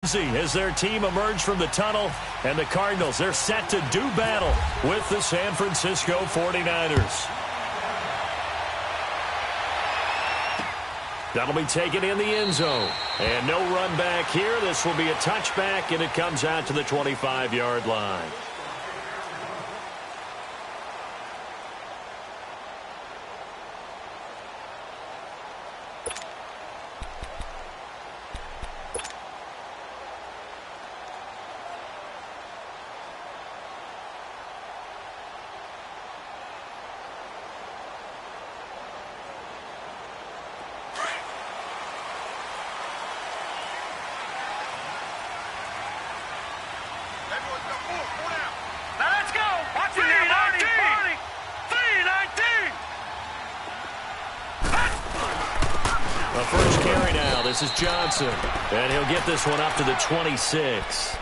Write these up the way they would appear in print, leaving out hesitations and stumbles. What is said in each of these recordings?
As their team emerged from the tunnel, and the Cardinals, they're set to do battle with the San Francisco 49ers. That'll be taken in the end zone. And no run back here. This will be a touchback, and it comes out to the 25-yard line. First carry now. This is Johnson. And he'll get this one up to the 26.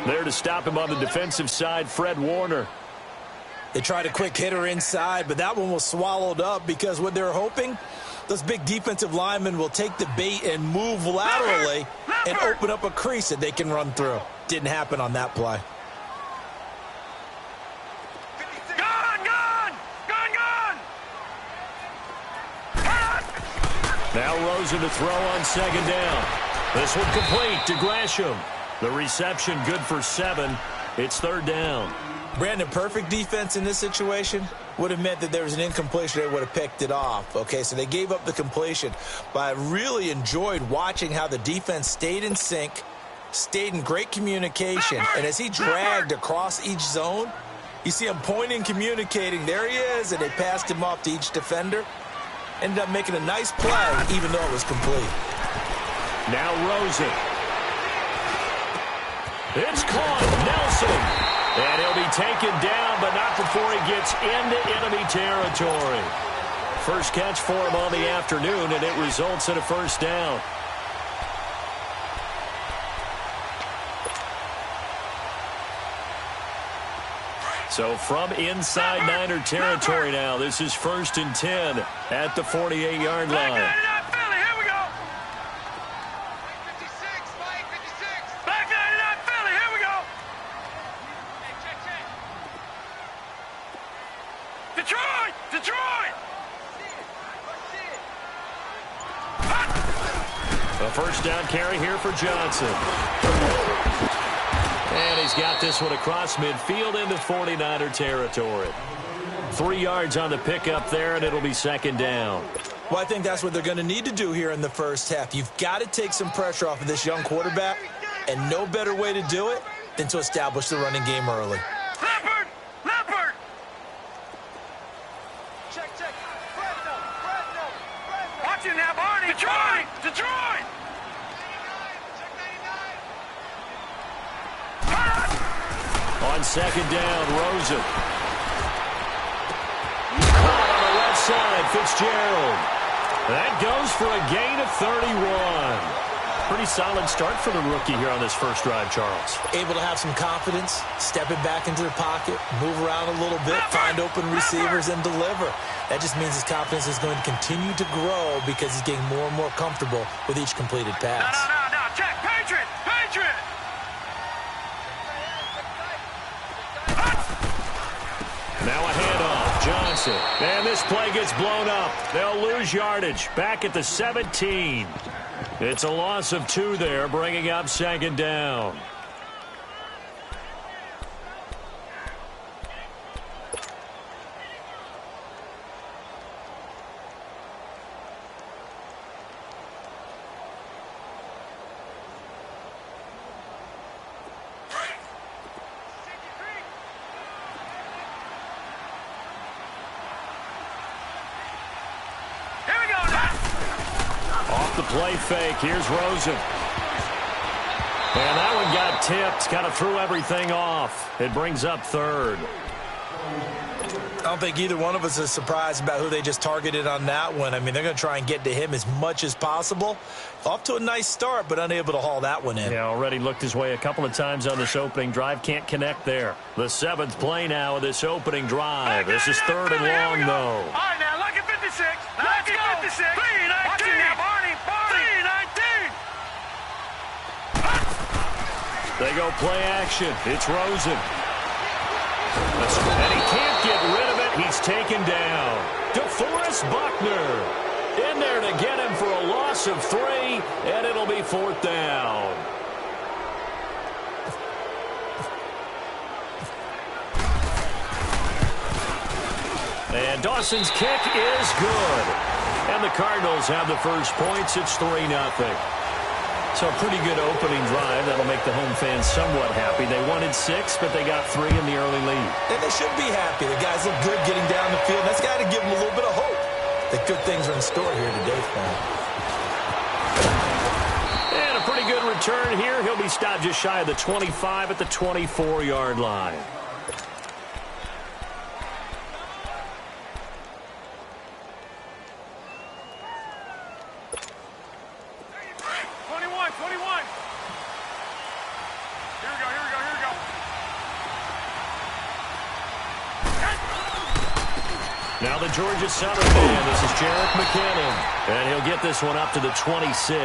There to stop him on the defensive side, Fred Warner. They tried a quick hitter inside, but that one was swallowed up because what they're hoping, those big defensive linemen will take the bait and move laterally and open up a crease that they can run through. Didn't happen on that play. Now Rosen to throw on second down. This one complete to Gresham. The reception good for 7. It's third down. Brandon, perfect defense in this situation would have meant that there was an incompletion. They would have picked it off. Okay, so they gave up the completion. But I really enjoyed watching how the defense stayed in sync, stayed in great communication. And as he dragged across each zone, you see him pointing, communicating. There he is, and they passed him off to each defender. Ended up making a nice play, even though it was complete. Now Rosen. It's caught. Nelson. And he'll be taken down, but not before he gets into enemy territory. First catch for him on the afternoon, and it results in a first down. So from inside Niner territory now, this is 1st and 10 at the 48-yard line. A first down carry here for Johnson. And he's got this one across midfield into 49er territory. 3 yards on the pickup there, and it'll be second down. Well, I think that's what they're going to need to do here in the first half. You've got to take some pressure off of this young quarterback, and no better way to do it than to establish the running game early. Leopard! Check. Watch it now, Barney. Detroit! On second down, Rosen. Caught on the left side, Fitzgerald. That goes for a gain of 31. Pretty solid start for the rookie here on this first drive, Charles. Able to have some confidence, stepping back into the pocket, move around a little bit, find open receivers, and deliver. That just means his confidence is going to continue to grow because he's getting more and more comfortable with each completed pass. No. Check. Patriot! Now a handoff, Johnson. And this play gets blown up. They'll lose yardage back at the 17. It's a loss of 2 there, bringing up second down. The play fake. Here's Rosen. And that one got tipped. Kind of threw everything off. It brings up third. I don't think either one of us is surprised about who they just targeted on that one. I mean, they're going to try and get to him as much as possible. Off to a nice start, but unable to haul that one in. Yeah, already looked his way a couple of times on this opening drive. Can't connect there. The 7th play now of this opening drive. This is 3rd and long, though. All right, now, look at 56. Let's go. 56. 3-19. Watch it now, Barney. 3-19. They go play action. It's Rosen. And he can't get rid of it. He's taken down. DeForest Buckner in there to get him for a loss of 3, and it'll be 4th down. And Dawson's kick is good. And the Cardinals have the first points. It's 3-0. So a pretty good opening drive. That'll make the home fans somewhat happy. They wanted 6, but they got 3 in the early lead. And they should be happy. The guys look good getting down the field. That's got to give them a little bit of hope that good things are in store here today for them. And a pretty good return here. He'll be stopped just shy of the 25 at the 24-yard line. Now the Georgia Southern man. This is Jarek McKinnon. And he'll get this one up to the 26.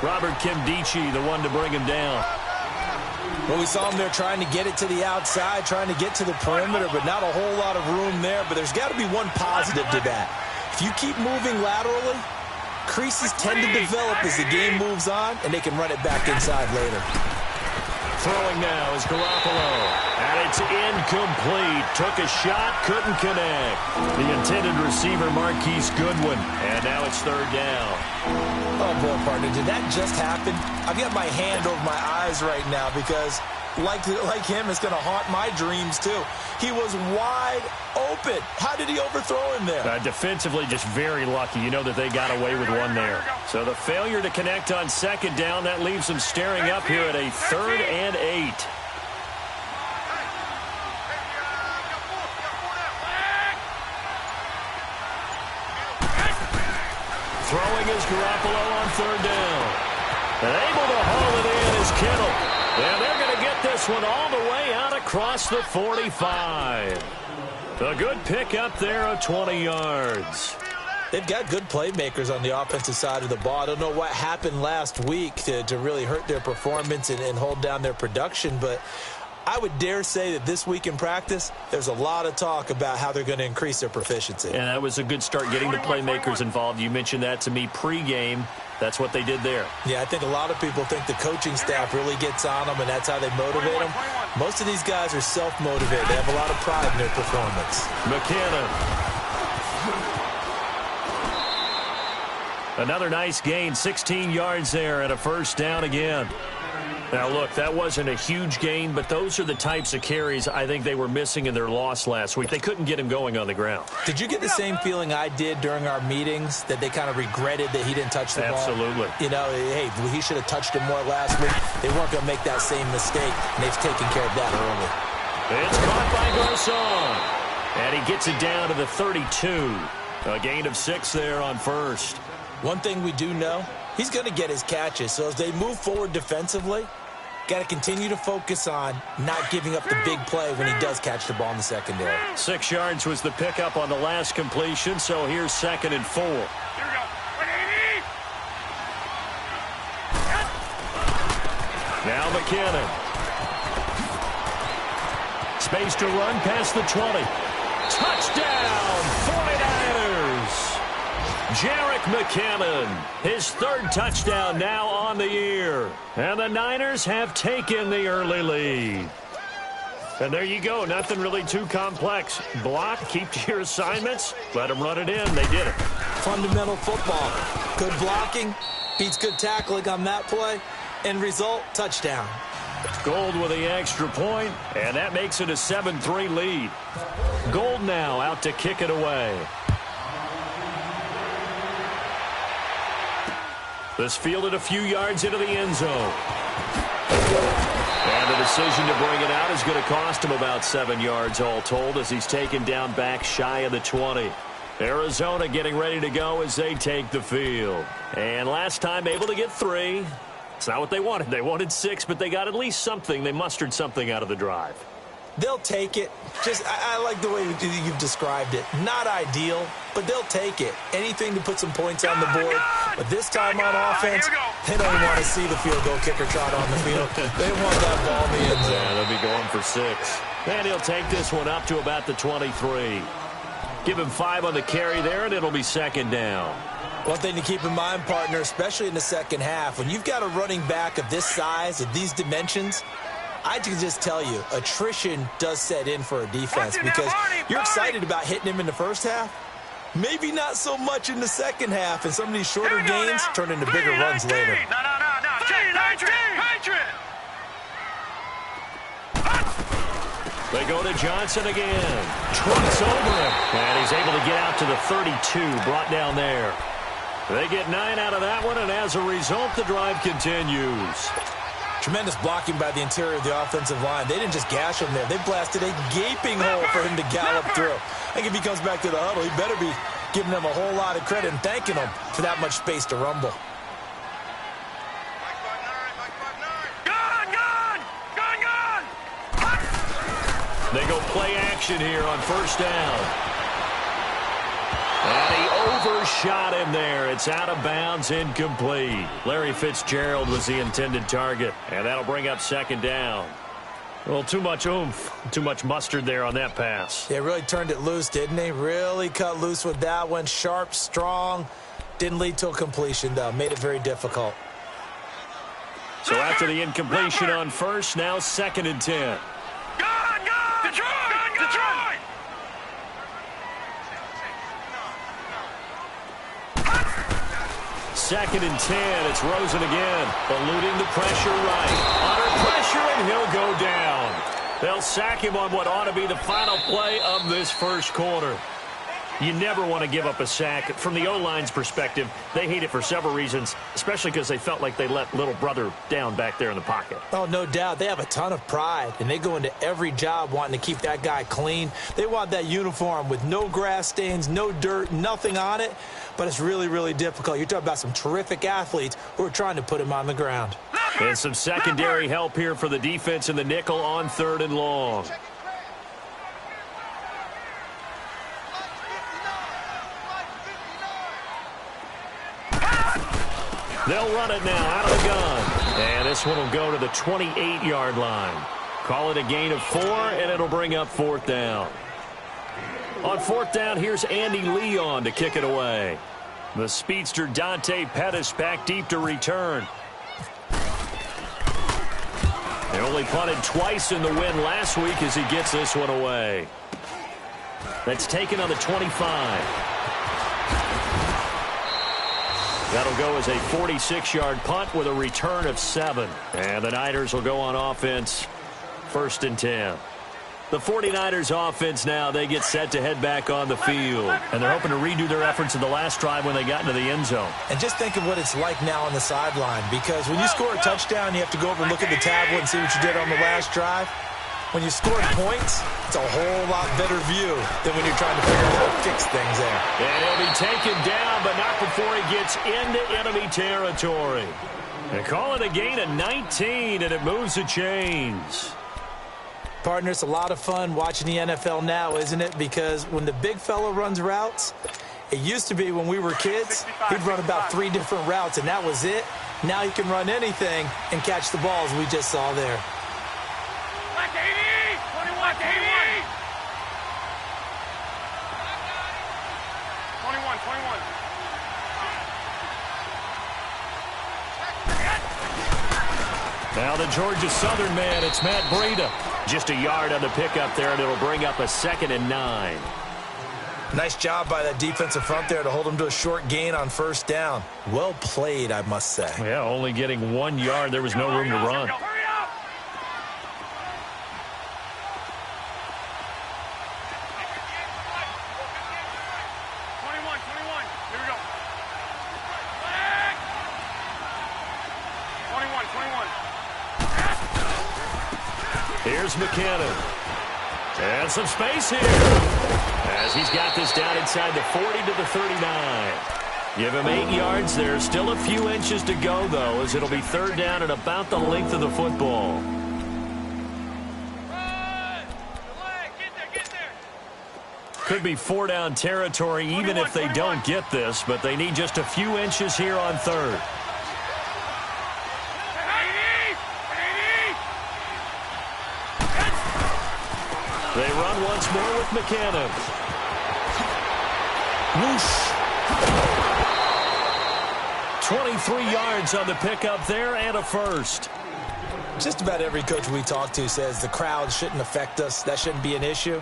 Robert Kimdichie, the one to bring him down. Well, we saw him there trying to get it to the outside, trying to get to the perimeter, but not a whole lot of room there. But there's got to be one positive to that. If you keep moving laterally, creases tend to develop as the game moves on, and they can run it back inside later. Throwing now is Garoppolo. And it's incomplete. Took a shot, couldn't connect. The intended receiver, Marquise Goodwin. And now it's 3rd down. Oh, boy, partner, did that just happen? I've got my hand over my eyes right now because, like him, it's going to haunt my dreams, too. He was wide open. How did he overthrow him there? Defensively, just very lucky. You know that they got away with one there. So the failure to connect on 2nd down, that leaves them staring up here at a 3rd and 8. Throwing is Garoppolo on 3rd down. And able to haul it in is Kittle. And they're going to get this one all the way out across the 45. A good pick up there of 20 yards. They've got good playmakers on the offensive side of the ball. I don't know what happened last week to really hurt their performance and hold down their production, but I would dare say that this week in practice, there's a lot of talk about how they're going to increase their proficiency. And that was a good start getting the playmakers involved. You mentioned that to me pregame. That's what they did there. Yeah, I think a lot of people think the coaching staff really gets on them, and that's how they motivate them. Most of these guys are self-motivated. They have a lot of pride in their performance. McKinnon. Another nice gain, 16 yards there and a 1st down again. Now, look, that wasn't a huge gain, but those are the types of carries I think they were missing in their loss last week. They couldn't get him going on the ground. Did you get the same feeling I did during our meetings, that they kind of regretted that he didn't touch the ball? Absolutely. You know, hey, he should have touched him more last week. They weren't going to make that same mistake, and they've taken care of that early. It's caught by Garcon, and he gets it down to the 32. A gain of 6 there on 1st. One thing we do know, he's going to get his catches. So as they move forward defensively, got to continue to focus on not giving up the big play when he does catch the ball in the secondary. 6 yards was the pickup on the last completion, so here's 2nd and 4. Here we go. Now McKinnon. Space to run past the 20. Touchdown, 49ers. Jarek McKinnon, his 3rd touchdown now on the year. And the Niners have taken the early lead. And there you go. Nothing really too complex. Block, keep to your assignments, let them run it in. They did it. Fundamental football. Good blocking, beats good tackling on that play. End result, touchdown. Gold with the extra point, and that makes it a 7-3 lead. Gold now out to kick it away. This fielded a few yards into the end zone. And the decision to bring it out is going to cost him about 7 yards all told as he's taken down back shy of the 20. Arizona getting ready to go as they take the field. And last time able to get 3. It's not what they wanted. They wanted 6, but they got at least something. They mustered something out of the drive. They'll take it. I like the way you've described it. Not ideal, but they'll take it. Anything to put some points on the board. But this time on offense, They don't even want to see the field goal kicker trot on the field. They want that ball in the end zone. Yeah, they'll be going for 6. And he'll take this one up to about the 23. Give him 5 on the carry there, and it'll be second down. One thing to keep in mind, partner, especially in the second half, when you've got a running back of this size, of these dimensions, I can just tell you, attrition does set in for a defense because you're excited about hitting him in the first half. Maybe not so much in the second half, and some of these shorter gains turn into bigger runs later. No. Check, Patriot. They go to Johnson again. Trucks over him. And he's able to get out to the 32, brought down there. They get 9 out of that one, and as a result, the drive continues. Tremendous blocking by the interior of the offensive line. They didn't just gash him there. They blasted a gaping hole for him to gallop through. I think if he comes back to the huddle, he better be giving them a whole lot of credit and thanking them for that much space to rumble. They go play action here on first down. And he overshot him there. It's out of bounds, incomplete. Larry Fitzgerald was the intended target, and that'll bring up second down. Well, too much oomph, too much mustard there on that pass. They really turned it loose, didn't they? Really cut loose with that one. Sharp, strong. Didn't lead to a completion, though. Made it very difficult. So after the incompletion on first, now second and 10. Detroit! Second and 10. It's Rosen again. Eluding the pressure right. Under pressure, and he'll go down. They'll sack him on what ought to be the final play of this first quarter. You never want to give up a sack. From the O-line's perspective, they hate it for several reasons, especially because they felt like they let little brother down back there in the pocket. Oh, no doubt. They have a ton of pride, and they go into every job wanting to keep that guy clean. They want that uniform with no grass stains, no dirt, nothing on it, but it's really, really difficult. You're talking about some terrific athletes who are trying to put him on the ground. And some secondary help here for the defense in the nickel on 3rd and long. They'll run it now out of the gun. And this one will go to the 28-yard line. Call it a gain of 4, and it'll bring up 4th down. On 4th down, here's Andy Leon to kick it away. The speedster Dante Pettis back deep to return. They only punted twice in the win last week as he gets this one away. That's taken on the 25. That'll go as a 46-yard punt with a return of 7. And the Niners will go on offense, 1st and 10. The 49ers offense now, they get set to head back on the field. And they're hoping to redo their efforts in the last drive when they got into the end zone. And just think of what it's like now on the sideline, because when you score a touchdown, you have to go over and look at the tablet and see what you did on the last drive. When you score points, it's a whole lot better view than when you're trying to figure out how to fix things there. And he'll be taken down, but not before he gets into enemy territory. They call it a gain of 19, and it moves the chains. Partner, it's a lot of fun watching the NFL now, isn't it? Because when the big fella runs routes, it used to be when we were kids, he'd run about 3 different routes, and that was it. Now he can run anything and catch the balls we just saw there. 21. Now the Georgia Southern man, it's Matt Breida. Just a yard on the pickup there, and it'll bring up a 2nd and 9. Nice job by that defensive front there to hold them to a short gain on 1st down. Well played, I must say. Yeah, only getting 1 yard. There was no room to run. Hurry up! Here we go. 21. Here's McKinnon. And some space here. As he's got this down inside the 40 to the 39. Give him 8 yards. There's still a few inches to go, though, as it'll be 3rd down and about the length of the football. Could be 4-down territory even if they don't get this, but they need just a few inches here on 3rd. They run once more with McCannon. Whoosh. 23 yards on the pickup there and a first. Just about every coach we talk to says the crowd shouldn't affect us. That shouldn't be an issue.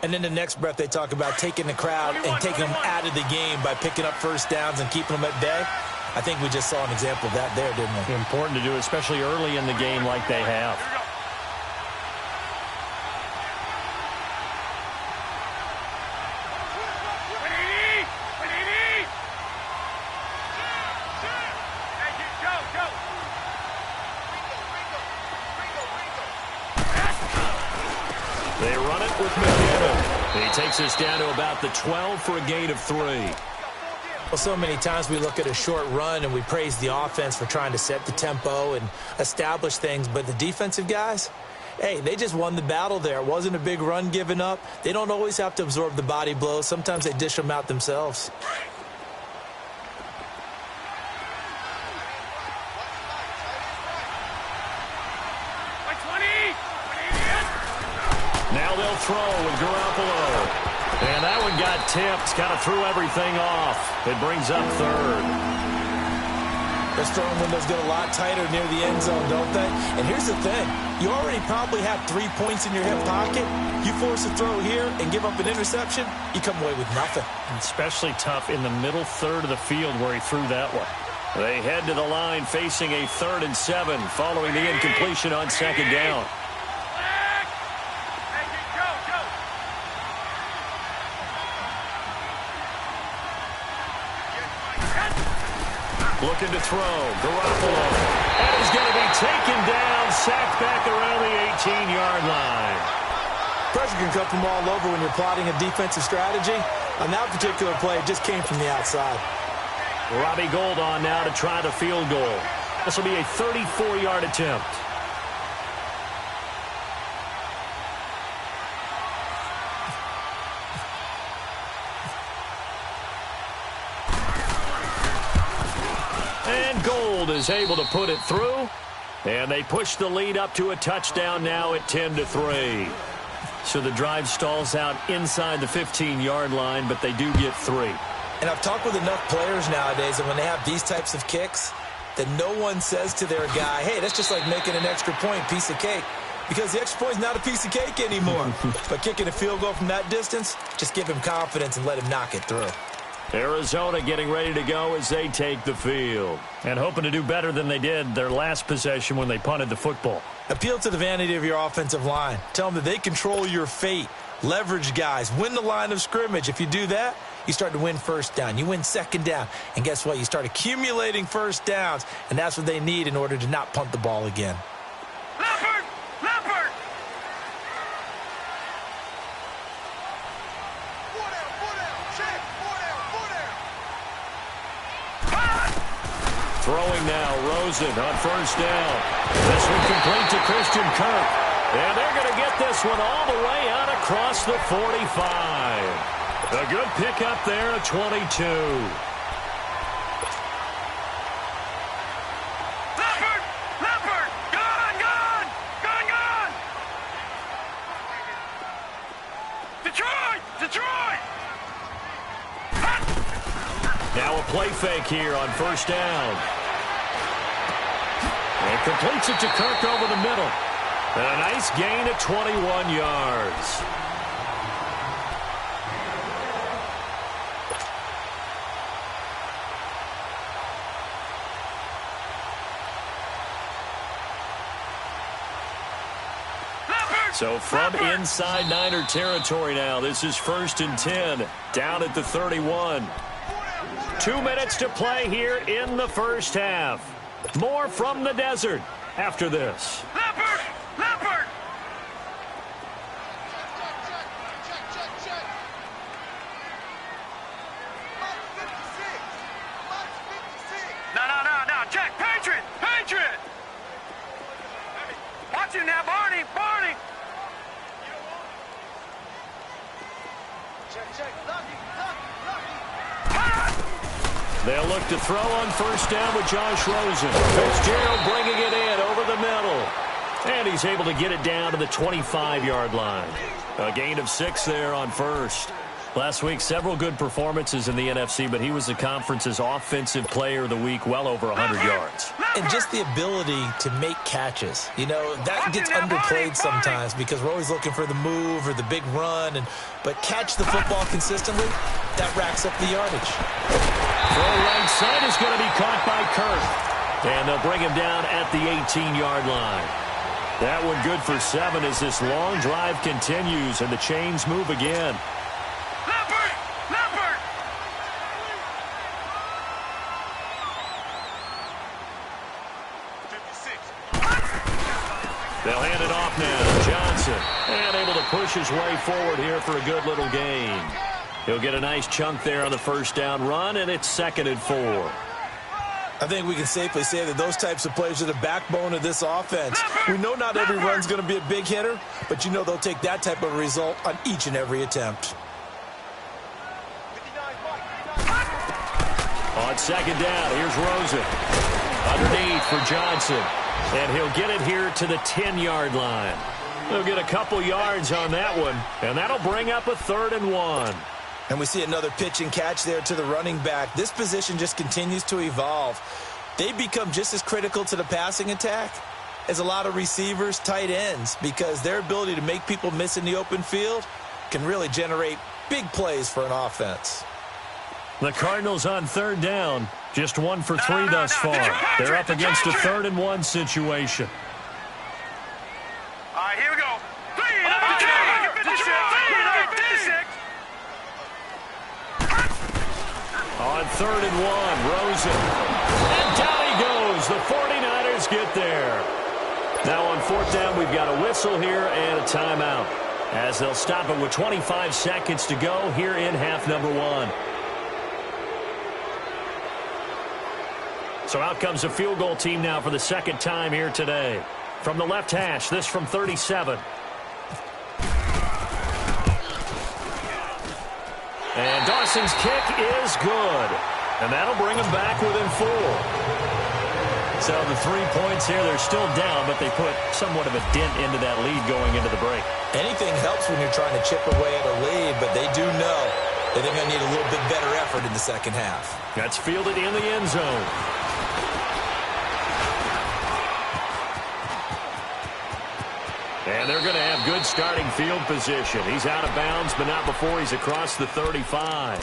And in the next breath, they talk about taking the crowd and taking them out of the game by picking up first downs and keeping them at bay. I think we just saw an example of that there, didn't we? Important to do, especially early in the game like they have. They run it with McCannon. He takes us down to about the 12 for a gain of 3. Well, so many times we look at a short run and we praise the offense for trying to set the tempo and establish things, but the defensive guys, hey, they just won the battle there. It wasn't a big run given up. They don't always have to absorb the body blows. Sometimes they dish them out themselves. Now they'll throw with Garoppolo. And that one got tipped, kind of threw everything off. It brings up third. Those throwing windows get a lot tighter near the end zone, don't they? And here's the thing. You already probably have 3 points in your hip pocket. You force a throw here and give up an interception, you come away with nothing. Especially tough in the middle third of the field where he threw that one. They head to the line facing a 3rd and 7 following the incompletion on 2nd down. Looking to throw. Garoppolo. And he's going to be taken down, sacked back around the 18-yard line. Pressure can come from all over when you're plotting a defensive strategy. On that particular play, it just came from the outside. Robbie Gould on now to try the field goal. This will be a 34-yard attempt. And Gould is able to put it through. And they push the lead up to a touchdown now at 10-3. So the drive stalls out inside the 15-yard line, but they do get 3. And I've talked with enough players nowadays that when they have these types of kicks, that no one says to their guy, hey, that's just like making an extra point, piece of cake. Because the extra point is not a piece of cake anymore. But kicking a field goal from that distance, just give him confidence and let him knock it through. Arizona getting ready to go as they take the field. And hoping to do better than they did their last possession when they punted the football. Appeal to the vanity of your offensive line. Tell them that they control your fate. Leverage guys. Win the line of scrimmage. If you do that, you start to win first down. You win second down. And guess what? You start accumulating first downs. And that's what they need in order to not punt the ball again. Leopard! Leopard! Throwing now, Rosen on first down. This one complete to Christian Kirk. And they're going to get this one all the way out across the 45. A good pickup there at 22. Leopard! Leopard! Gone! Gone! Gone! Gone! Detroit! Detroit! Now a play fake here on first down. And completes it to Kirk over the middle. And a nice gain of 21 yards. So from inside Niner territory now, this is 1st and 10, down at the 31. 2 minutes to play here in the first half. More from the desert after this. Leopard! Leopard! No. Check. Patriot! Patriot! Watch him now, Barney! Barney! Check. They'll look to throw on first down with Josh Rosen. Fitzgerald bringing it in over the middle. And he's he's able to get it down to the 25-yard line. A gain of 6 there on first. Last week, several good performances in the NFC, but he was the conference's offensive player of the week, well over 100 yards. And just the ability to make catches. You know, that gets underplayed sometimes because we're always looking for the move or the big run. But catch the football consistently, that racks up the yardage. Throw right side is going to be caught by Kirk. And they'll bring him down at the 18-yard line. That one good for 7 as this long drive continues and the chains move again. They'll hand it off now. Johnson, and able to push his way forward here for a good little gain. He'll get a nice chunk there on the first down run, and it's 2nd and 4. I think we can safely say that those types of plays are the backbone of this offense. We know not every run's going to be a big hitter, but you know they'll take that type of result on each and every attempt. On 2nd down, here's Rosen. Underneath for Johnson. And he'll get it here to the 10-yard line. He'll get a couple yards on that one, and that'll bring up a 3rd and 1. And we see another pitch and catch there to the running back. This position just continues to evolve. They become just as critical to the passing attack as a lot of receivers, tight ends, because their ability to make people miss in the open field can really generate big plays for an offense. The Cardinals on 3rd down. Just 1 for 3 thus far. They're up against a 3rd and 1 situation. All right, here we go. On 3rd and 1, Rosen. And down he goes. The 49ers get there. Now on 4th down, we've got a whistle here and a timeout, as they'll stop it with 25 seconds to go here in half number 1. So out comes a field goal team now for the 2nd time here today. From the left hash, this from 37. And Dawson's kick is good. And that'll bring them back within 4. So the 3 points here, they're still down, but they put somewhat of a dent into that lead going into the break. Anything helps when you're trying to chip away at a lead, but they do know that they're going to need a little bit better effort in the 2nd half. That's fielded in the end zone. And they're going to have good starting field position. He's out of bounds, but not before he's across the 35.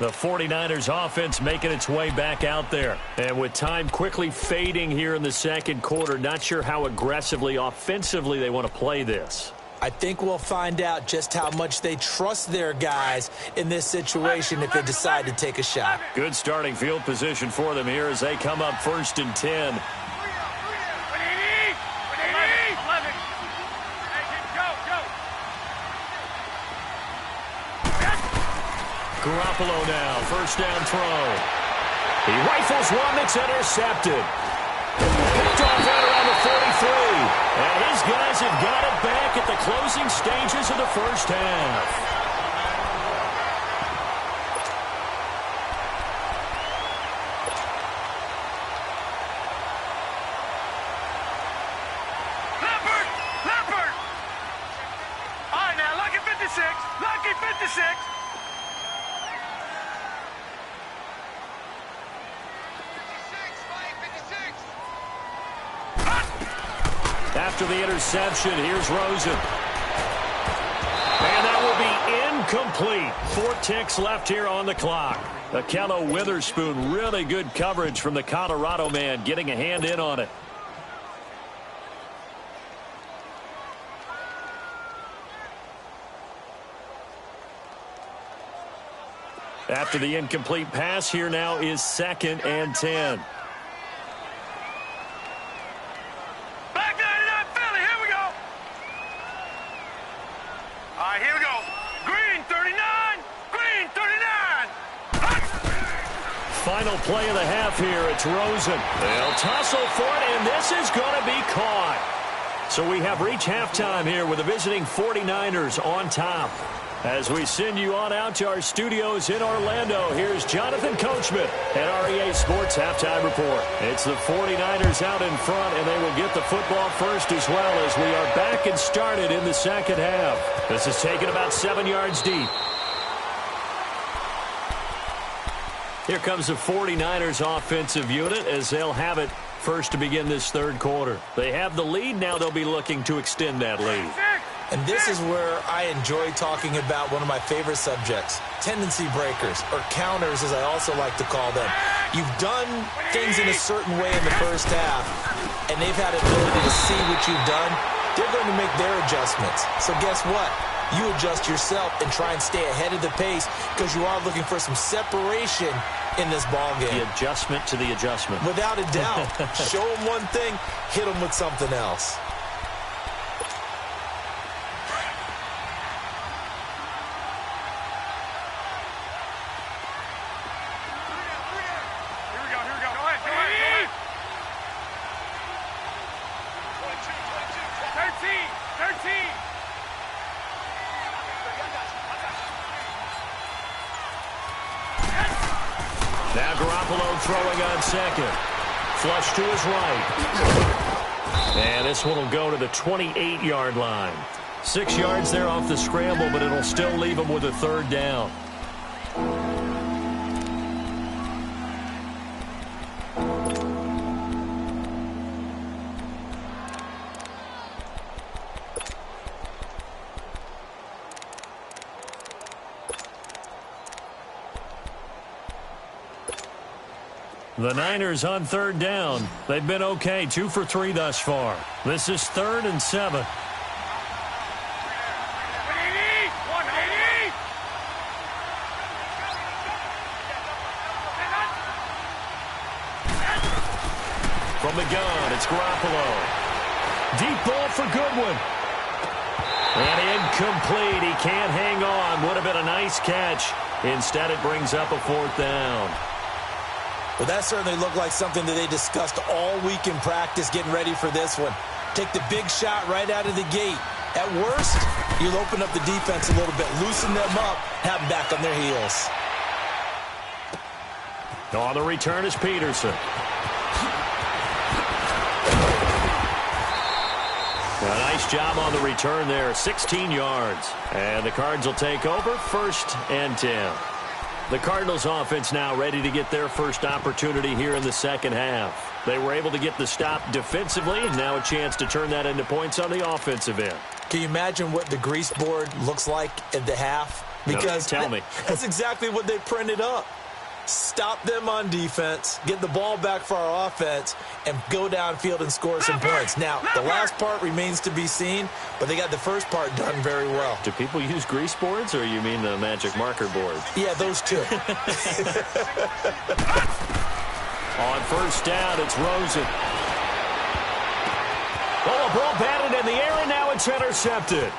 The 49ers offense making its way back out there. And with time quickly fading here in the 2nd quarter, not sure how aggressively, offensively they want to play this. I think we'll find out just how much they trust their guys in this situation if they decide to take a shot. Good starting field position for them here as they come up 1st and 10. Garoppolo now, 1st down throw. He rifles one that's intercepted. Picked off right around the 43. And his guys have got it back at the closing stages of the 1st half. Leopard! All right, now, lucky 56. Lucky 56. After the interception, here's Rosen. And that will be incomplete. 4 ticks left here on the clock. Akello Witherspoon, really good coverage from the Colorado man, getting a hand in on it. After the incomplete pass, here now is 2nd and 10. Final play of the half here. It's Rosen. They'll tussle for it, and this is going to be caught. So we have reached halftime here with the visiting 49ers on top. As we send you on out to our studios in Orlando, here's Jonathan Coachman at REA Sports Halftime Report. It's the 49ers out in front, and they will get the football first as well as we are back and started in the second half. This is taken about 7 yards deep. Here comes the 49ers offensive unit as they'll have it first to begin this third quarter. They have the lead. Now they'll be looking to extend that lead. And this is where I enjoy talking about one of my favorite subjects, tendency breakers, or counters as I also like to call them. You've done things in a certain way in the first half, and they've had the ability to see what you've done. They're going to make their adjustments. So guess what? You adjust yourself and try and stay ahead of the pace because you are looking for some separation in this ball game. The adjustment to the adjustment. Without a doubt. Show them one thing, hit them with something else. Now Garoppolo throwing on second. Flush to his right. And this one will go to the 28-yard line. 6 yards there off the scramble, but it'll still leave him with a third down. The Niners on third down. They've been okay, 2 for 3 thus far. This is 3rd and 7. From the gun, it's Garoppolo. Deep ball for Goodwin. And incomplete. He can't hang on. Would have been a nice catch. Instead, it brings up a 4th down. Well, that certainly looked like something that they discussed all week in practice getting ready for this one. Take the big shot right out of the gate. At worst, you'll open up the defense a little bit, loosen them up, have them back on their heels. On the return is Peterson. A nice job on the return there, 16 yards. And the Cards will take over, 1st and 10. The Cardinals offense now ready to get their first opportunity here in the second half. They were able to get the stop defensively, and now a chance to turn that into points on the offensive end. Can you imagine what the grease board looks like at the half? Because no, tell me. That's exactly what they printed up. Stop them on defense, get the ball back for our offense, and go downfield and score some points. Now, the last part remains to be seen, but they got the first part done very well. Do people use grease boards, or you mean the magic marker board? Yeah, those two. On first down, it's Rosen. Oh, a ball batted in the air, and now it's intercepted.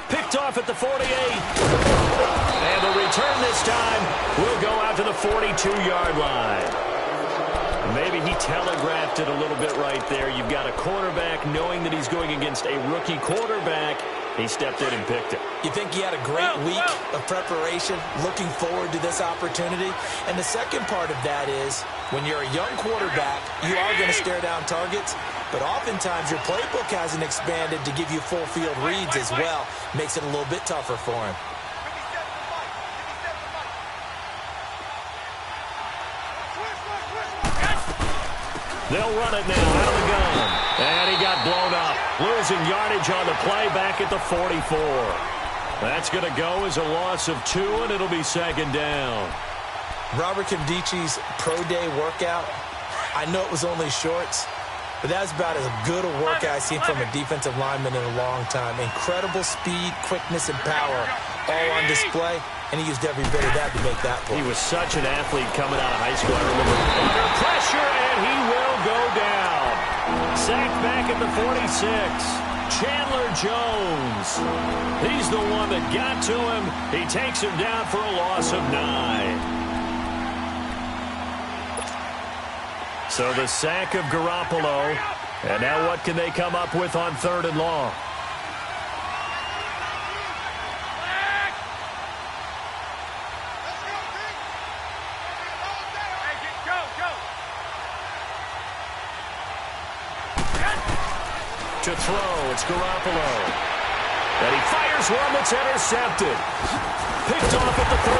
Picked off at the 48. And the return this time will go out to the 42-yard line. Maybe he telegraphed it a little bit right there. You've got a quarterback knowing that he's going against a rookie quarterback. He stepped in and picked it. You think he had a great week of preparation, looking forward to this opportunity? And the second part of that is, when you're a young quarterback, you are going to stare down targets, but oftentimes your playbook hasn't expanded to give you full field reads as well. Makes it a little bit tougher for him. They'll run it now out of the gun. And he got blown up. Losing yardage on the play back at the 44. That's going to go as a loss of 2, and it'll be 2nd down. Robert Kimdichi's pro day workout, I know it was only shorts, but that's about as good a workout I've seen from a defensive lineman in a long time. Incredible speed, quickness, and power all on display, and he used every bit of that to make that play. He was such an athlete coming out of high school. I remember under pressure, and he will go down. Sacked back at the 46. Chandler Jones. He's the one that got to him. He takes him down for a loss of 9. So the sack of Garoppolo. And now what can they come up with on 3rd and long? to throw. It's Garoppolo. And he fires one that's intercepted. Picked off at the 38.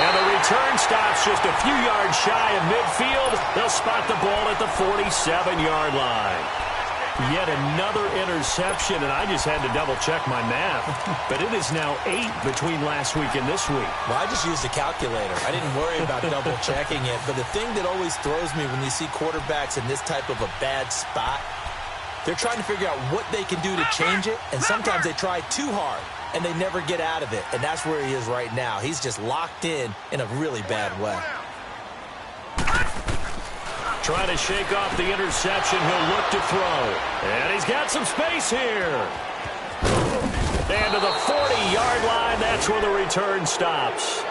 And the return stops just a few yards shy of midfield. They'll spot the ball at the 47-yard line. Yet another interception, and I just had to double-check my math. But it is now 8 between last week and this week. Well, I just used a calculator. I didn't worry about double-checking it. But the thing that always throws me when you see quarterbacks in this type of a bad spot, they're trying to figure out what they can do to change it, and sometimes they try too hard, and they never get out of it. And that's where he is right now. He's just locked in a really bad way. Trying to shake off the interception. He'll look to throw. And he's got some space here. And to the 40-yard line, that's where the return stops.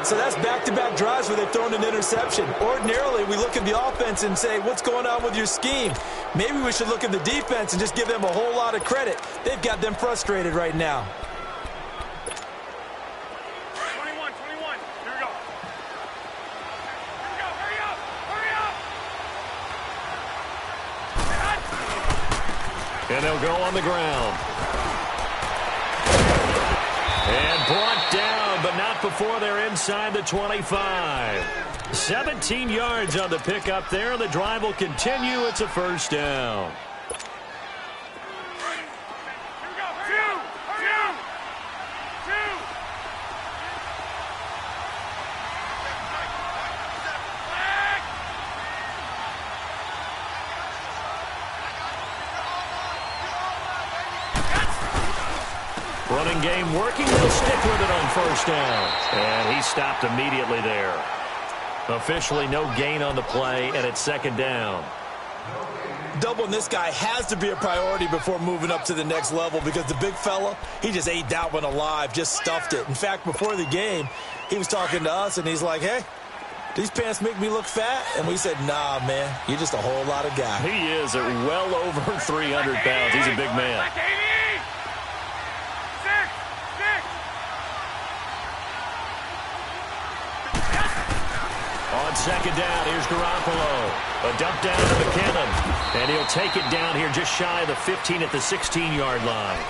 So that's back-to-back drives where they've thrown an interception. Ordinarily, we look at the offense and say, what's going on with your scheme? Maybe we should look at the defense and just give them a whole lot of credit. They've got them frustrated right now. 21. Here we go. Hurry up. And they'll go on the ground. And brought down, but not before they're inside the 25. 17 yards on the pickup there. The drive will continue. It's a first down. Running game working. They'll stick with it on first down. And he stopped immediately there. Officially no gain on the play, and it's second down. Doubling this guy has to be a priority before moving up to the next level because the big fella, he just ate that one alive, just stuffed it. In fact, before the game, he was talking to us, and he's like, hey, these pants make me look fat? And we said, nah, man, you're just a whole lot of guy. He is at well over 300 pounds. He's a big man. On second down, here's Garoppolo. A dump down to McKinnon. And he'll take it down here just shy of the 15 at the 16-yard line.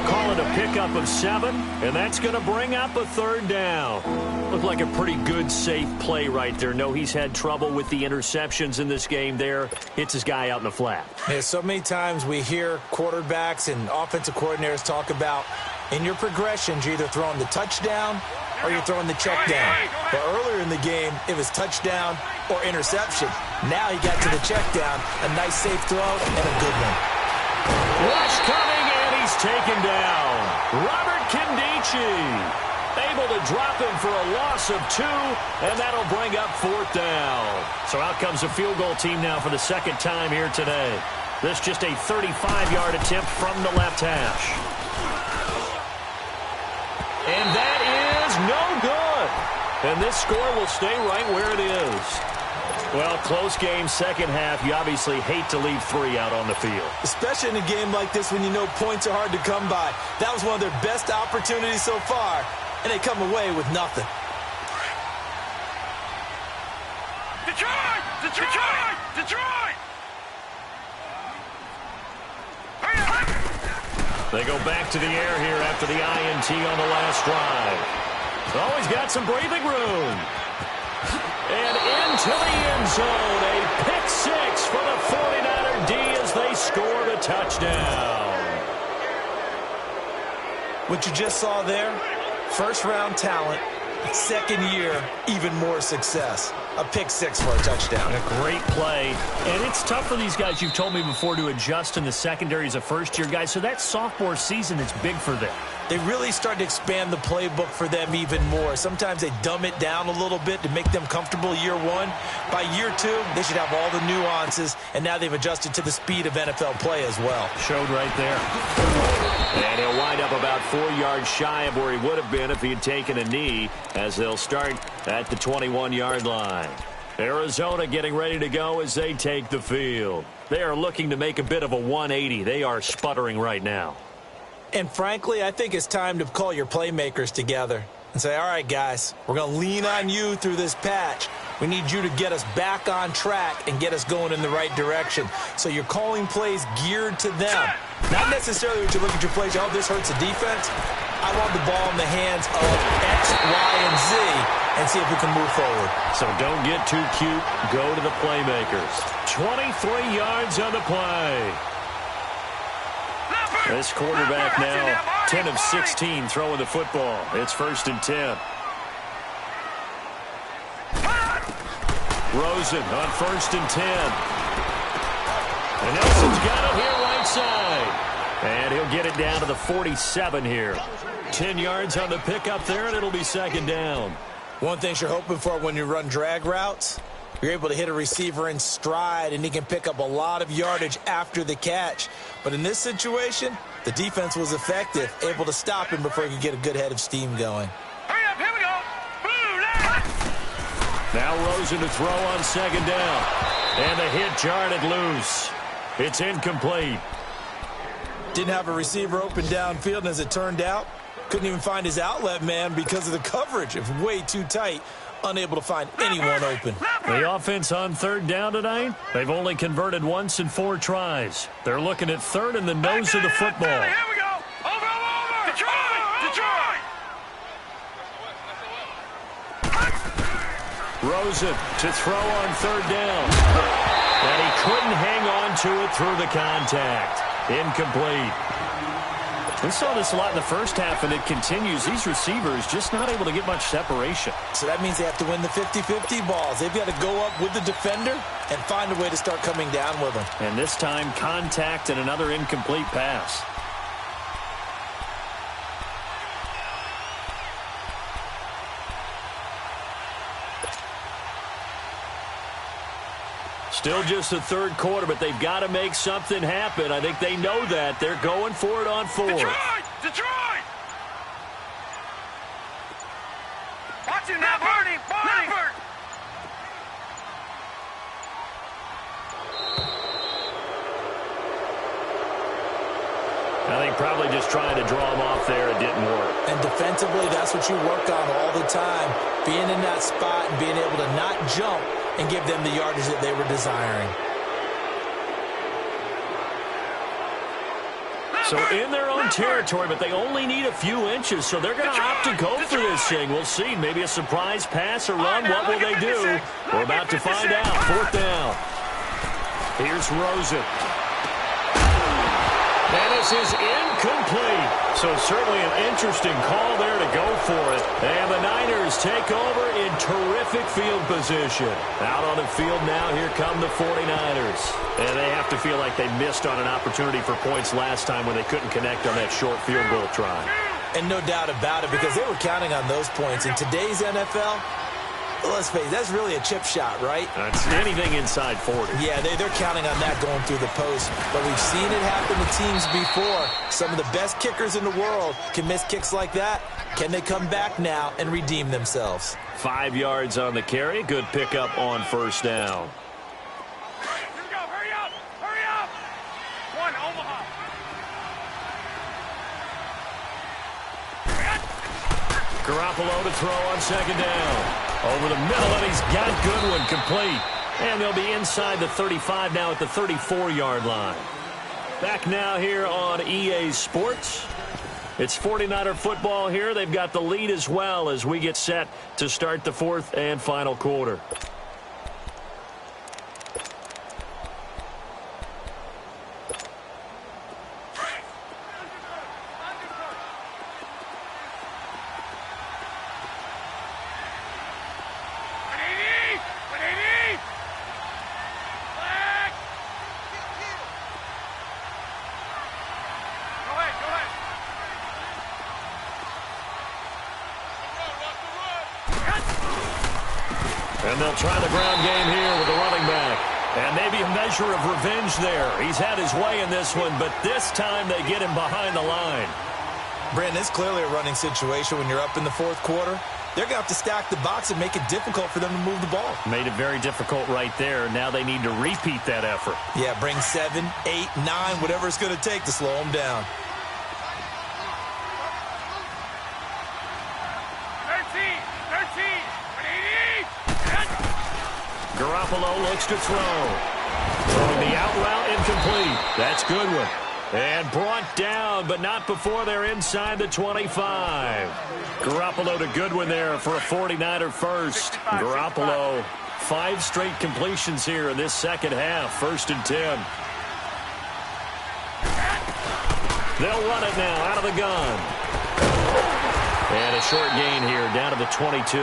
Call it a pickup of 7, and that's going to bring up a third down. Looked like a pretty good, safe play right there. No, he's had trouble with the interceptions in this game there. Hits his guy out in the flat. Yeah, so many times we hear quarterbacks and offensive coordinators talk about in your progressions, you're either throwing the touchdown or you're throwing the check down. But earlier in the game, it was touchdown or interception. Now he got to the check down, a nice safe throw, and a good one. Rush coming, and he's taken down. Robert Kindici able to drop him for a loss of 2, and that'll bring up fourth down. So out comes the field goal team now for the second time here today. This just a 35-yard attempt from the left hash. And that is no good. And this score will stay right where it is. Well, close game, second half. You obviously hate to leave 3 out on the field. Especially in a game like this when you know points are hard to come by. That was one of their best opportunities so far, and they come away with nothing. Detroit! They go back to the air here after the INT on the last drive. Always got some breathing room. And into the end zone. A pick 6 for the 49er D as they score the touchdown. What you just saw there, first-round talent, second year, even more success. A pick 6 for a touchdown. A great play. And it's tough for these guys, you've told me before, to adjust in the secondary as a first-year guy. So that sophomore season is big for them. They really start to expand the playbook for them even more. Sometimes they dumb it down a little bit to make them comfortable year 1. By year 2, they should have all the nuances, and now they've adjusted to the speed of NFL play as well. Showed right there. And he'll wind up about 4 yards shy of where he would have been if he had taken a knee, as they'll start at the 21-yard line. Arizona getting ready to go as they take the field. They are looking to make a bit of a 180. They are sputtering right now. And frankly, I think it's time to call your playmakers together and say, all right, guys, we're going to lean on you through this patch. We need you to get us back on track and get us going in the right direction. So you're calling plays geared to them. Not necessarily when you look at your plays, oh, this hurts the defense. I want the ball in the hands of X, Y, and Z and see if we can move forward. So don't get too cute. Go to the playmakers. 23 yards on the play. This quarterback now 10 of 16 throwing the football. It's 1st and 10. Rosen on 1st and 10. And Nelson's got it here right side. And he'll get it down to the 47 here. 10 yards on the pickup there, and it'll be 2nd down. One thing you're hoping for when you run drag routes, you're able to hit a receiver in stride, and he can pick up a lot of yardage after the catch. But in this situation, the defense was effective, able to stop him before he could get a good head of steam going. Hurry up, here we go. Now Rosen to throw on 2nd down. And the hit jarred it loose. It's incomplete. Didn't have a receiver open downfield, and as it turned out, couldn't even find his outlet man because of the coverage. It was way too tight, unable to find anyone open. The offense on 3rd down tonight, they've only converted once in 4 tries. They're looking at 3rd in the nose of the football. Here we go. Over. Detroit. Rosen to throw on 3rd down. And he couldn't hang on to it through the contact. Incomplete. We saw this a lot in the first half, and it continues. These receivers just not able to get much separation. So that means they have to win the 50-50 balls. They've got to go up with the defender and find a way to start coming down with them. And this time, contact and another incomplete pass. Still just the 3rd quarter, but they've got to make something happen. I think they know that. They're going for it on 4th. Detroit! Watch it now, Bernie! I think probably just trying to draw him off there. It didn't work. And defensively, that's what you work on all the time. Being in that spot and being able to not jump and give them the yardage that they were desiring. So in their own territory, but they only need a few inches, so they're going to opt to go for this thing. We'll see. Maybe a surprise pass or run. What will they do? We're about to find out. 4th down. Here's Rosen. And this is incomplete. So certainly an interesting call there to go for it. And the Niners take over in terrific field position. Out on the field now, here come the 49ers. And they have to feel like they missed on an opportunity for points last time when they couldn't connect on that short field goal try. And no doubt about it, because they were counting on those points. In today's NFL, let's face it, that's really a chip shot, right? It's anything inside 40. Yeah, they're counting on that going through the post. But we've seen it happen to teams before. Some of the best kickers in the world can miss kicks like that. Can they come back now and redeem themselves? 5 yards on the carry. Good pickup on 1st down. Here we go. Hurry up. One, Omaha. Garoppolo to throw on 2nd down. Over the middle, and he's got Goodwin complete. And they'll be inside the 35 now at the 34-yard line. Back now here on EA Sports. It's 49er football here. They've got the lead as well as we get set to start the 4th and final quarter. And they'll try the ground game here with the running back. And maybe a measure of revenge there. He's had his way in this one, but this time they get him behind the line. Brandon, it's clearly a running situation when you're up in the 4th quarter. They're going to have to stack the box and make it difficult for them to move the ball. Made it very difficult right there. Now they need to repeat that effort. Yeah, bring 7, 8, 9, whatever it's going to take to slow them down. 13, 180. Garoppolo looks to throw. Throwing the out route, incomplete. That's Goodwin. And brought down, but not before they're inside the 25. Garoppolo to Goodwin there for a 49er first. Garoppolo, 5 straight completions here in this second half. 1st and 10. They'll run it now out of the gun. And a short gain here down to the 22.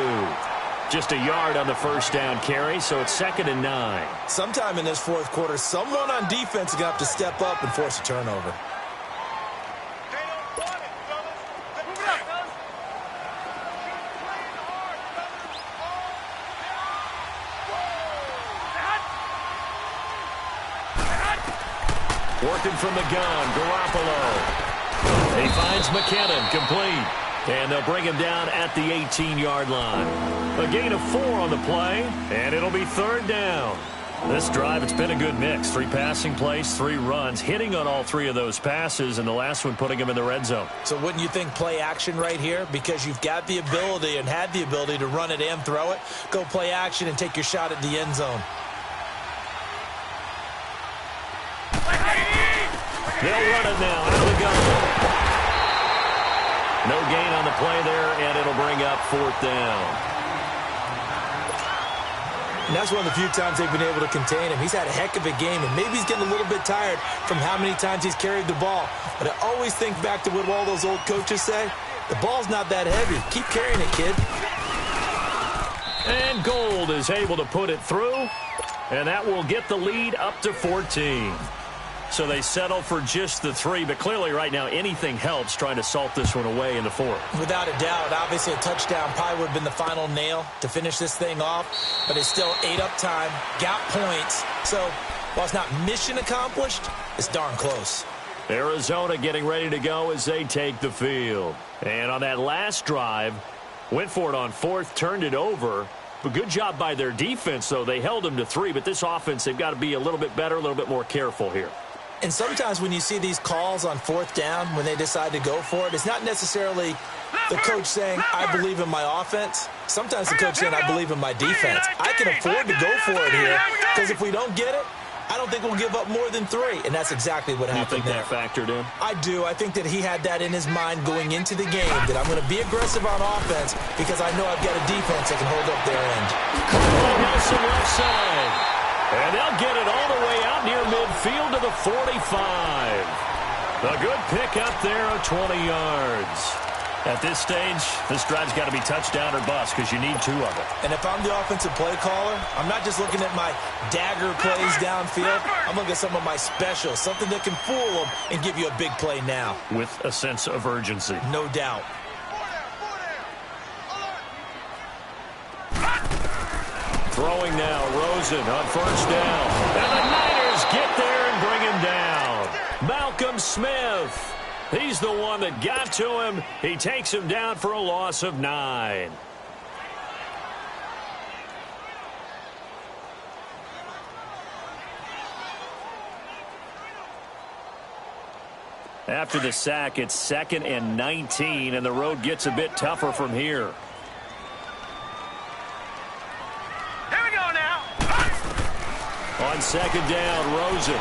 Just a yard on the first down carry, so it's 2nd and 9. Sometime in this fourth quarter, someone on defense is going to have to step up and force a turnover. Working from the gun, Garoppolo. He finds McKinnon, complete. And they'll bring him down at the 18-yard line. A gain of 4 on the play, and it'll be 3rd down. This drive, it's been a good mix. 3 passing plays, 3 runs, hitting on all 3 of those passes, and the last one putting him in the red zone. So wouldn't you think play action right here? Because you've got the ability and had the ability to run it and throw it. Go play action and take your shot at the end zone. They'll run it now out of the gun. No gain on the play there, and it'll bring up 4th down. And that's one of the few times they've been able to contain him. He's had a heck of a game, and maybe he's getting a little bit tired from how many times he's carried the ball. But I always think back to what all those old coaches say. The ball's not that heavy. Keep carrying it, kid. And Gold is able to put it through, and that will get the lead up to 14. So they settle for just the 3, but clearly right now anything helps trying to salt this one away in the 4th. Without a doubt, obviously a touchdown probably would have been the final nail to finish this thing off, but it's still 8 up time, got points. So while it's not mission accomplished, it's darn close. Arizona getting ready to go as they take the field. And on that last drive, went for it on 4th, turned it over. But good job by their defense, though. They held them to 3, but this offense, they've got to be a little bit better, a little bit more careful here. And sometimes when you see these calls on 4th down, when they decide to go for it, it's not necessarily the coach saying, I believe in my offense. Sometimes the coach saying, I believe in my defense. I can afford to go for it here, because if we don't get it, I don't think we'll give up more than 3. And that's exactly what happened there. You think that factored in? I do. I think that he had that in his mind going into the game, that I'm going to be aggressive on offense because I know I've got a defense that can hold up their end. Nelson left side. And they'll get it all the way out near midfield to the 45. A good pick up there of 20 yards. At this stage, this drive's got to be touchdown or bust because you need 2 of it. And if I'm the offensive play caller, I'm not just looking at my dagger plays downfield. I'm looking at some of my specials, something that can fool them and give you a big play now. With a sense of urgency. No doubt. Throwing now, Rosen on 1st down. And the Niners get there and bring him down. Malcolm Smith. He's the one that got to him. He takes him down for a loss of 9. After the sack, it's 2nd and 19, and the road gets a bit tougher from here. On 2nd down, Rosen.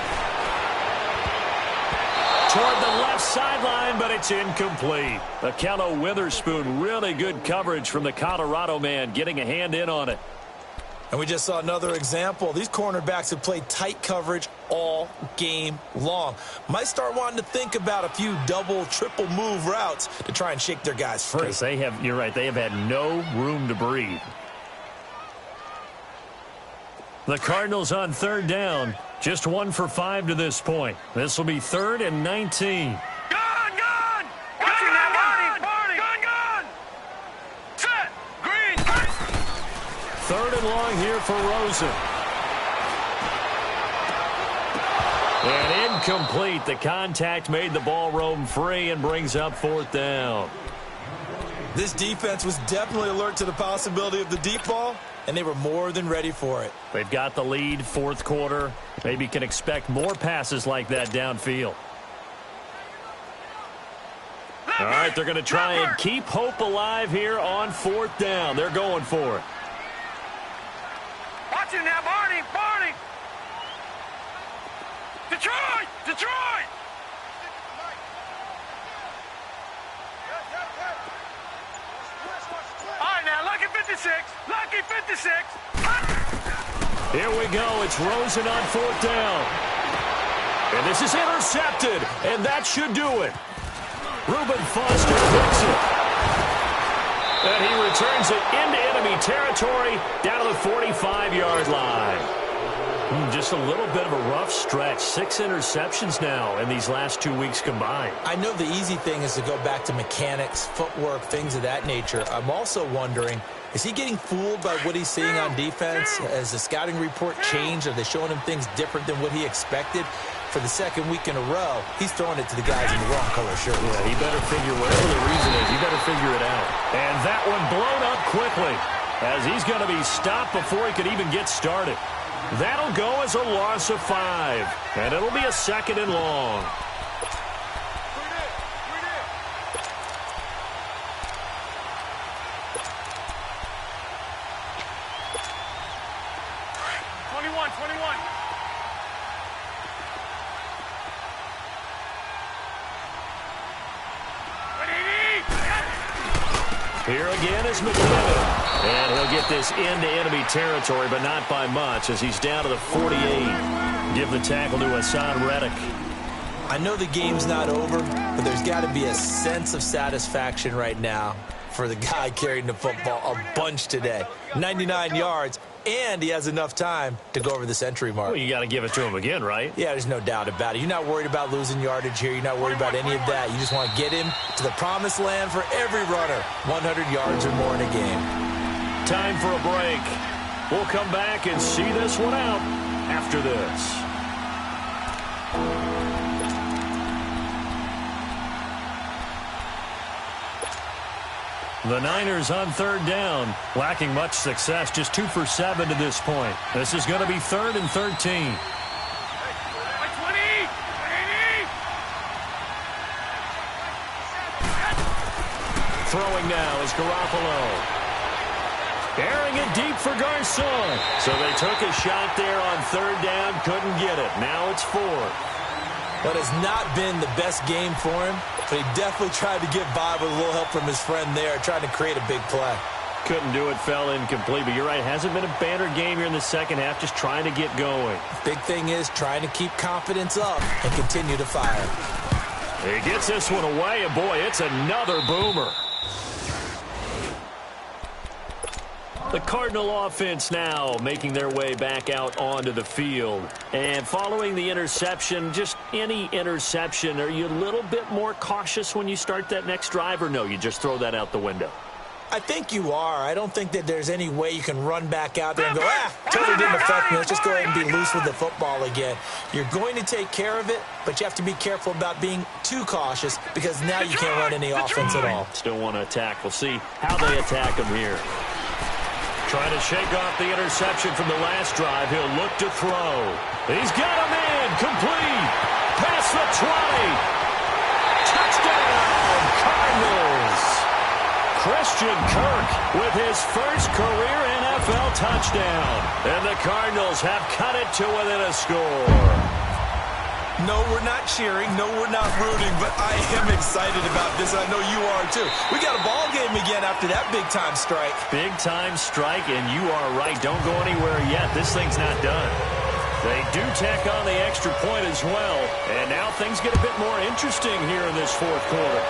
Toward the left sideline, but it's incomplete. Akello Witherspoon, really good coverage from the Colorado man, getting a hand in on it. And we just saw another example. These cornerbacks have played tight coverage all game long. Might start wanting to think about a few double, triple move routes to try and shake their guys free. Because they have, you're right, they have had no room to breathe. The Cardinals on 3rd down, just 1 for 5 to this point. This will be 3rd and 19. Gun! Watching that gun! Set! Green! 3rd and long here for Rosen. And incomplete. The contact made the ball roam free and brings up 4th down. This defense was definitely alert to the possibility of the deep ball, and they were more than ready for it. They've got the lead, 4th quarter. Maybe can expect more passes like that downfield. All right, they're going to try and keep hope alive here on 4th down. They're going for it. Watch watching now, Barney. Barney. Detroit. Detroit. All right, now, Lucky 56. Lucky 56. Here we go. It's Rosen on fourth down. And this is intercepted, and that should do it. Reuben Foster picks it. And he returns it into enemy territory down to the 45-yard line. Just a little bit of a rough stretch. 6 interceptions now in these last 2 weeks combined. I know the easy thing is to go back to mechanics, footwork, things of that nature. I'm also wondering, is he getting fooled by what he's seeing on defense? Has the scouting report changed? Are they showing him things different than what he expected? For the second week in a row, he's throwing it to the guys in the wrong color shirt. Yeah, he better figure whatever the reason is. He better figure it out. And that one blown up quickly as he's going to be stopped before he could even get started. That'll go as a loss of 5, and it'll be a 2nd and long. Here again is McKinnon. And he'll get this into enemy territory, but not by much, as he's down to the 48. Give the tackle to Hassan Reddick. I know the game's not over, but there's got to be a sense of satisfaction right now for the guy carrying the football a bunch today. 99 yards, and he has enough time to go over the century mark. Well, you got to give it to him again, right? Yeah, there's no doubt about it. You're not worried about losing yardage here. You're not worried about any of that. You just want to get him to the promised land for every runner. 100 yards or more in a game. Time for a break. We'll come back and see this one out after this. The Niners on third down, lacking much success, just 2 for 7 to this point. This is going to be 3rd and 13. Throwing now is Garoppolo. Airing it deep for Garcon. So they took a shot there on third down, couldn't get it. Now it's 4th. But it's not been the best game for him, but he definitely tried to get by with a little help from his friend there, trying to create a big play. Couldn't do it, fell incomplete, but you're right, hasn't been a banner game here in the second half, just trying to get going. Big thing is trying to keep confidence up and continue to fire. He gets this one away, and boy, it's another boomer. The Cardinal offense now making their way back out onto the field. And following the interception, just any interception, are you a little bit more cautious when you start that next drive, or no, you just throw that out the window? I think you are. I don't think that there's any way you can run back out there and go, totally didn't affect me. Let's just go ahead and be loose with the football again. You're going to take care of it, but you have to be careful about being too cautious because now you can't run any offense at all. Still want to attack. We'll see how they attack him here. Trying to shake off the interception from the last drive. He'll look to throw. He's got him in. Complete. Past the 20. Touchdown, Cardinals. Christian Kirk with his first career NFL touchdown. And the Cardinals have cut it to within a score. No, we're not cheering. No, we're not rooting, but I am excited about this. I know you are, too. We got a ball game again after that big-time strike. Big-time strike, and you are right. Don't go anywhere yet. This thing's not done. They do tack on the extra point as well, and now things get a bit more interesting here in this fourth quarter.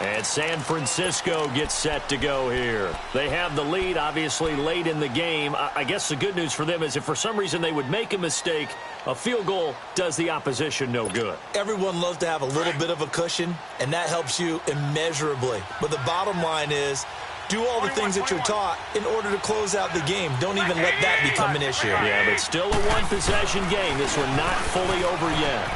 And San Francisco gets set to go here. They have the lead, obviously, late in the game. I guess the good news for them is if for some reason they would make a mistake, a field goal does the opposition no good. Everyone loves to have a little bit of a cushion, and that helps you immeasurably. But the bottom line is, do all the things that you're taught in order to close out the game. Don't even let that become an issue. Yeah, but still a one-possession game. This one not fully over yet.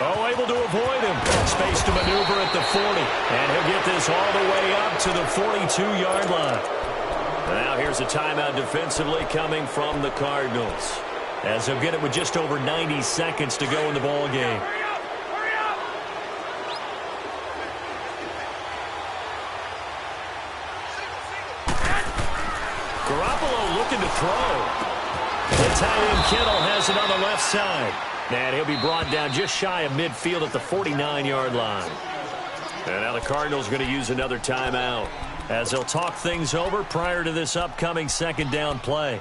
Oh, able to avoid him. Space to maneuver at the 40. And he'll get this all the way up to the 42-yard line. Now here's a timeout defensively coming from the Cardinals, as they'll get it with just over 90 seconds to go in the ball game. throw. The tight end Kittle has it on the left side. And he'll be brought down just shy of midfield at the 49-yard line. And now the Cardinals are going to use another timeout as they'll talk things over prior to this upcoming second down play.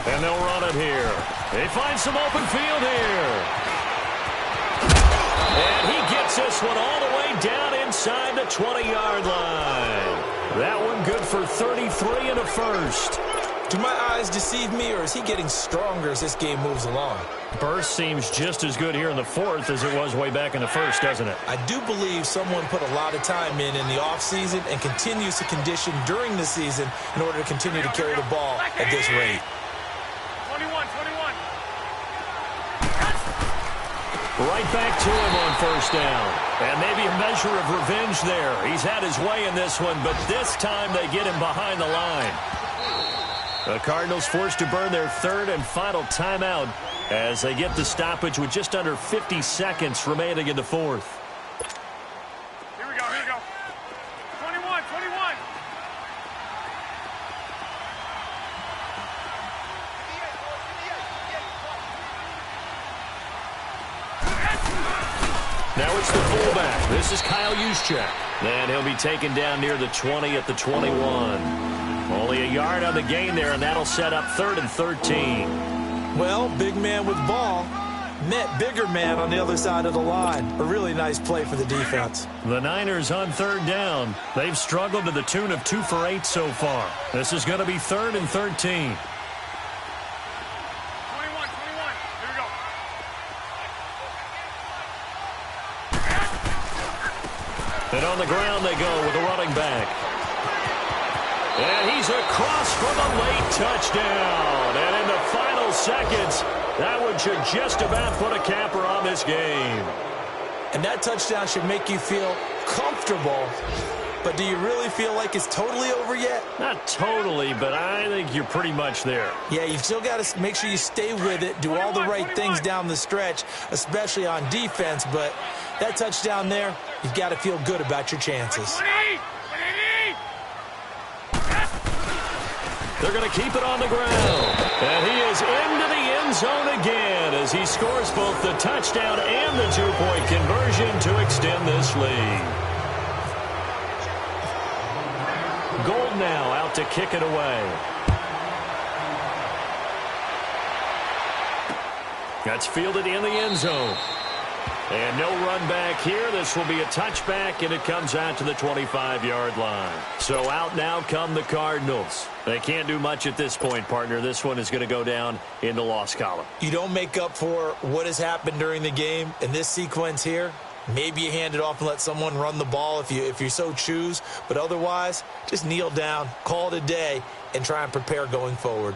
And they'll run it here. They find some open field here. And he gets this one all the way down inside the 20-yard line. That one good for 33 and a first. Do my eyes deceive me, or is he getting stronger as this game moves along? Burst seems just as good here in the fourth as it was way back in the first, doesn't it? I do believe someone put a lot of time in the offseason and continues to condition during the season in order to continue to carry the ball at this rate. 21. Right back to him on first down. And maybe a measure of revenge there. He's had his way in this one, but this time they get him behind the line. The Cardinals forced to burn their third and final timeout as they get the stoppage with just under 50 seconds remaining in the fourth. Here we go. 21. Now it's the fullback. This is Kyle Juszczyk. And he'll be taken down near the 20 at the 21. Only a yard on the gain there, and that'll set up 3rd and 13. Well, big man with ball met bigger man on the other side of the line. A really nice play for the defense. The Niners on 3rd down. They've struggled to the tune of 2 for 8 so far. This is going to be 3rd and 13. 21. Here we go. And on the ground they go with a running back. And he's across for the late touchdown. And in the final seconds, that one should just about put a capper on this game. And that touchdown should make you feel comfortable. But do you really feel like it's totally over yet? Not totally, but I think you're pretty much there. Yeah, you've still got to make sure you stay with it, do all the right things down the stretch, especially on defense. But that touchdown there, you've got to feel good about your chances. They're going to keep it on the ground. And he is into the end zone again as he scores both the touchdown and the 2-point conversion to extend this lead. Gold now out to kick it away. That's fielded in the end zone. And no run back here. This will be a touchback, and it comes out to the 25-yard line. So out now come the Cardinals. They can't do much at this point, partner. This one is going to go down in the loss column. You don't make up for what has happened during the game in this sequence here. Maybe you hand it off and let someone run the ball if you so choose. But otherwise, just kneel down, call it a day, and try and prepare going forward.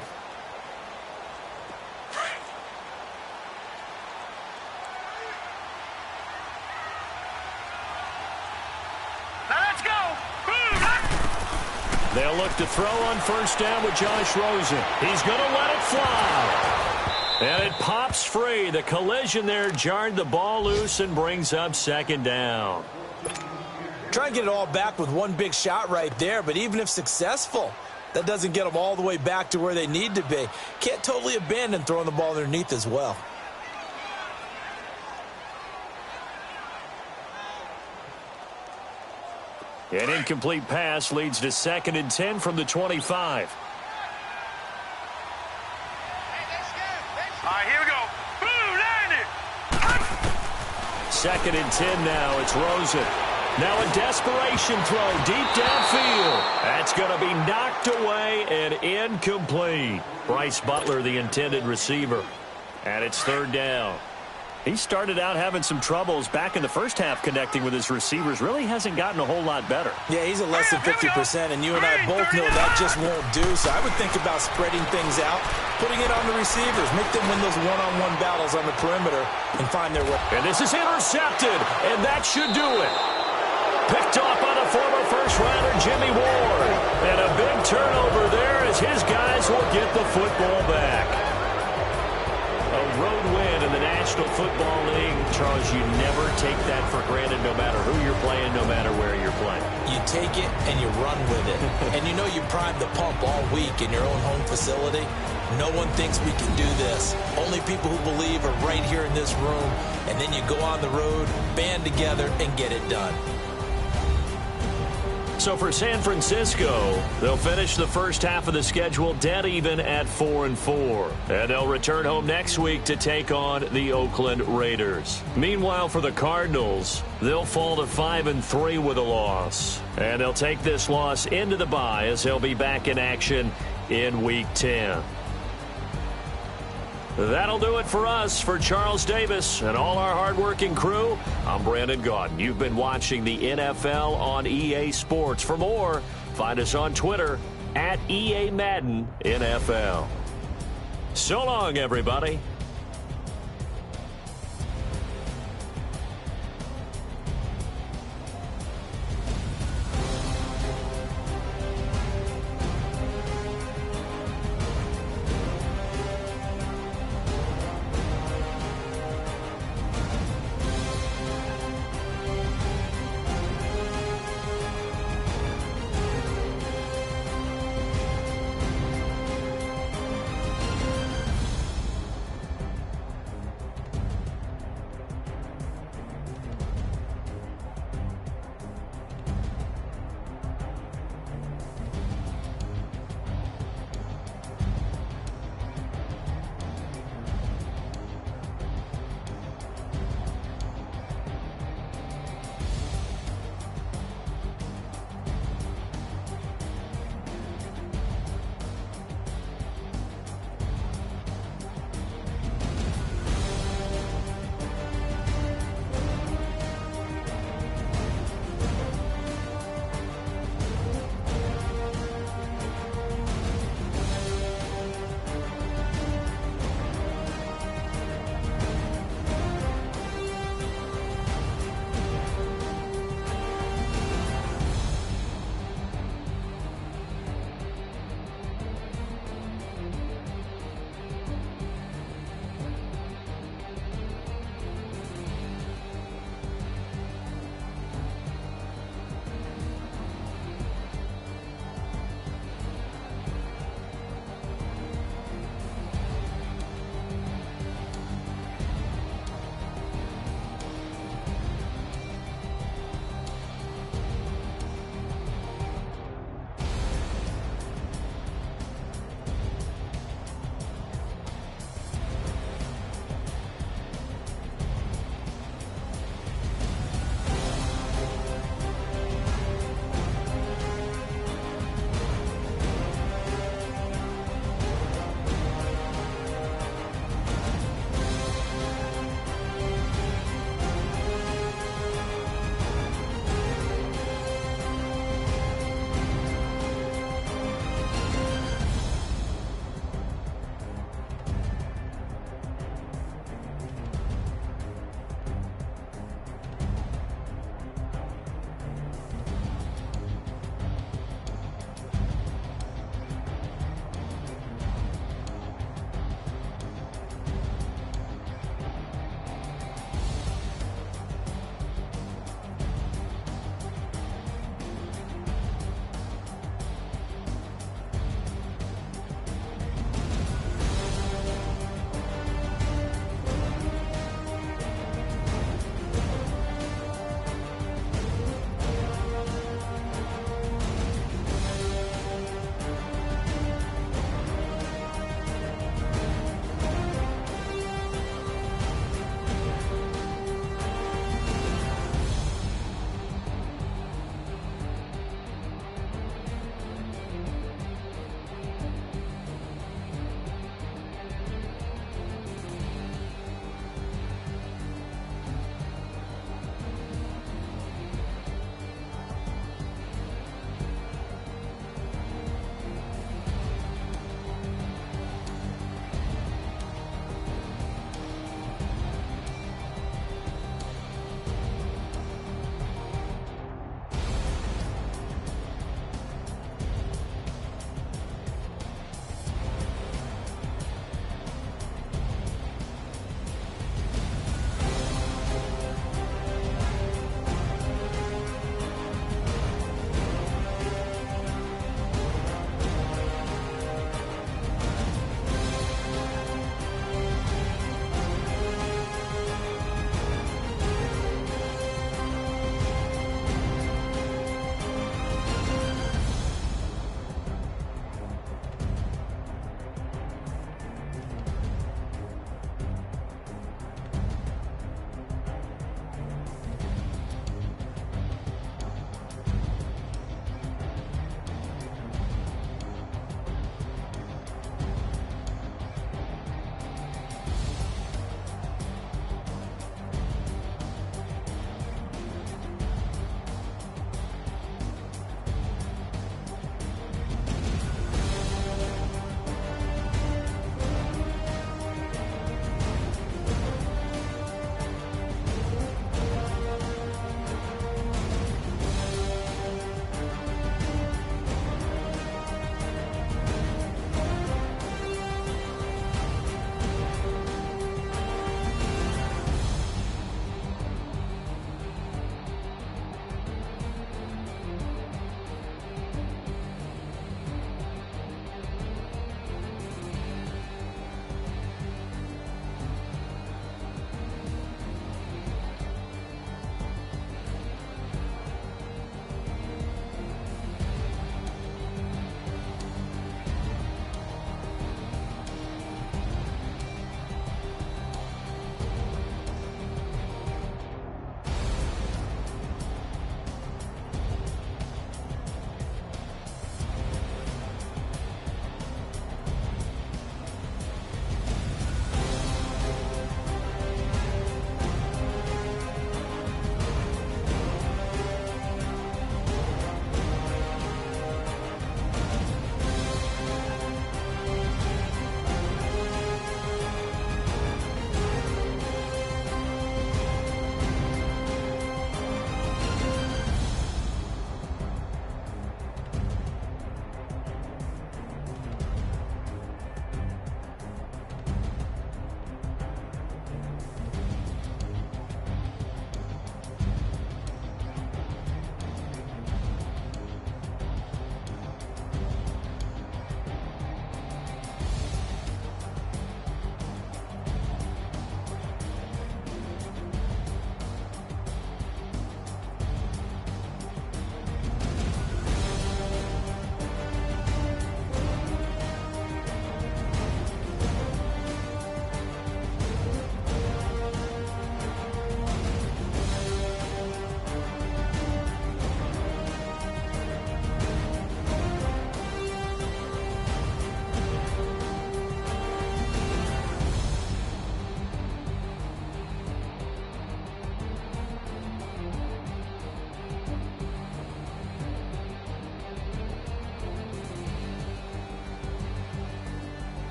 They'll look to throw on first down with Josh Rosen. He's going to let it fly. And it pops free. The collision there jarred the ball loose and brings up second down. Try and get it all back with one big shot right there, but even if successful, that doesn't get them all the way back to where they need to be. Can't totally abandon throwing the ball underneath as well. An incomplete pass leads to 2nd and 10 from the 25. All right, here we go. Boom, landed. 2nd and 10 now. It's Rosen. Now a desperation throw deep downfield. That's going to be knocked away and incomplete. Bryce Butler, the intended receiver. And it's 3rd down. He started out having some troubles back in the first half connecting with his receivers. Really hasn't gotten a whole lot better. Yeah, he's at less than 50%, and you and I both know that just won't do. So I would think about spreading things out, putting it on the receivers, make them win those one-on-one battles on the perimeter, and find their way. And this is intercepted, and that should do it. Picked off by the former first-rounder Jimmy Ward. And a big turnover there as as his guys will get the football back. A road win in the National Football League. Charles, you never take that for granted no matter who you're playing, no matter where you're playing. You take it and you run with it. And you know you primed the pump all week in your own home facility. No one thinks we can do this. Only people who believe are right here in this room. And then you go on the road, band together, and get it done. So for San Francisco, they'll finish the first half of the schedule dead even at 4-4. And they'll return home next week to take on the Oakland Raiders. Meanwhile, for the Cardinals, they'll fall to 5-3 with a loss. And they'll take this loss into the bye as they'll be back in action in Week 10. That'll do it for us. For Charles Davis and all our hardworking crew, I'm Brandon Gaudin. You've been watching the NFL on EA Sports. For more, find us on Twitter @EA Madden NFL. So long, everybody.